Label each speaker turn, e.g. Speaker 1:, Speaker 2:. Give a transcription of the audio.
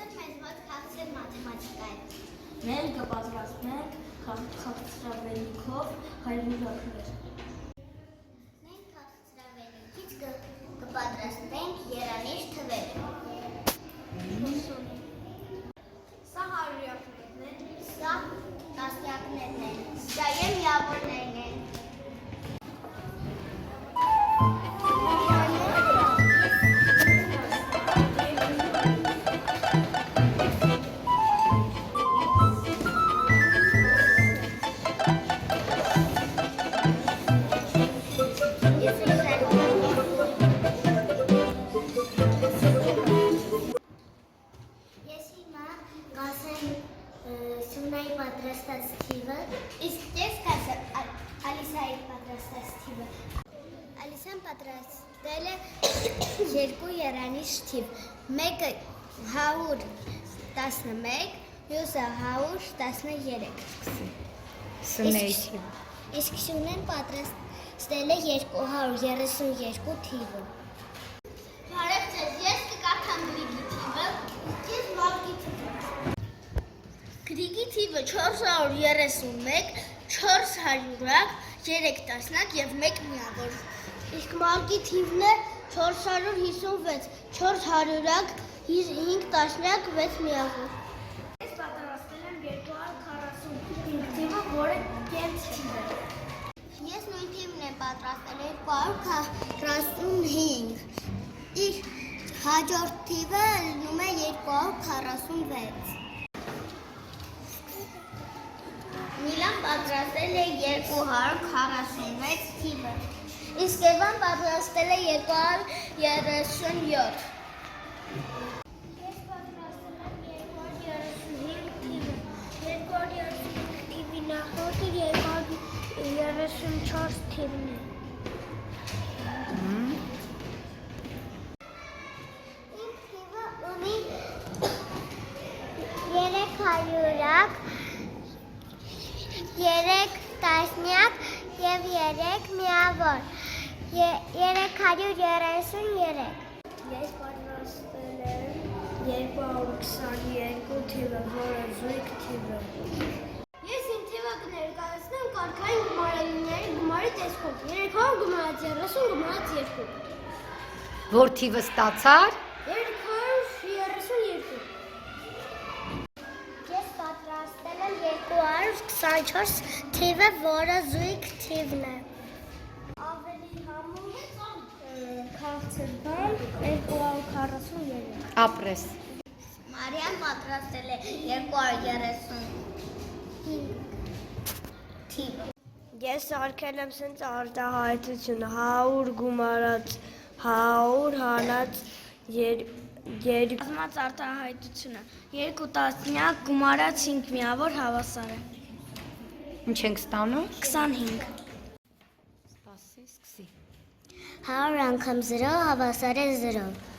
Speaker 1: այսօր մեզ մոտ քաղցր մաթեմատիկա է։
Speaker 2: Մենք կպատրաստենք քաղցրավենիքով հայրունակներ։
Speaker 1: Մենք քաղցրավենիքից կպատրաստենք երանիշ թվեր։
Speaker 2: Սա հարյուրյակներն են,
Speaker 1: Սա տասնյակներն են, սա և միավորներն են։ Սյունայի պատրաստած թիվը, իսկ ես կասեմ Ալիսայի պատրաստած թիվը։ Ալիսան պատրաստել է երկու երանիշ թիվ, մեկը 111, մյուսը 113։
Speaker 3: Սյունեի թիվը։
Speaker 1: Իսկ Սյունեն պատրաստել է 232 թիվը։ Բարև ձեզ, ես կկարդամ Գրիգի թիվը, ես Մարգի թիվը։
Speaker 2: Գրիգի թիվը 431, 400 3 տասնյակ և 1 միավոր։
Speaker 1: Իսկ Մարգի թիվն է 456, 400 5 տասնյակ 6 միավոր։
Speaker 2: Ես պատրաստել եմ 245 թիվը, որը կենտ թիվ է։
Speaker 1: Ես նույն թիվն եմ պատրաստել 245, իր հաջորդ թիվը լինում է 246։ Միլան պատրաստել է 246 թիվը, իսկ Եվան պատրաստել է 237։ Ես պատրաստել եմ 235 թիվը, 235 թիվի նախորդը 234 թիվն է։ Իմ թիվը ունի 300 3 տասնյակ և 3 միավոր, 333։
Speaker 2: Ես պատրաստել եմ 222 թիվը, որը զույգ թիվ է։
Speaker 1: Ես իմ թիվը կներկայացնեմ կարգային գումարելիների գումարի տեսքով, 300 գումարած 30 գումարած 2։
Speaker 3: Որ թիվը ստացար։
Speaker 1: 232։ Ես պատրաստել եմ 224 թիվը, որը զույգ թիվն է։ Ավելի համում
Speaker 2: Քաղցր բան 243։
Speaker 3: Ապրես։
Speaker 1: Մարիան պատրաստել է 235 թիվը։
Speaker 2: Ես արկել եմ սենց արտահայտությունը 100 գումարած 100 հանած 2 կազմած արտահայտությունը 2 տասնյակ գումարած 5 միավոր հավասար է։
Speaker 3: Ինչ ենք ստանում։
Speaker 2: 25։
Speaker 3: Սպասի, սկսի։
Speaker 1: 100 անգամ 0 հավասար է 0։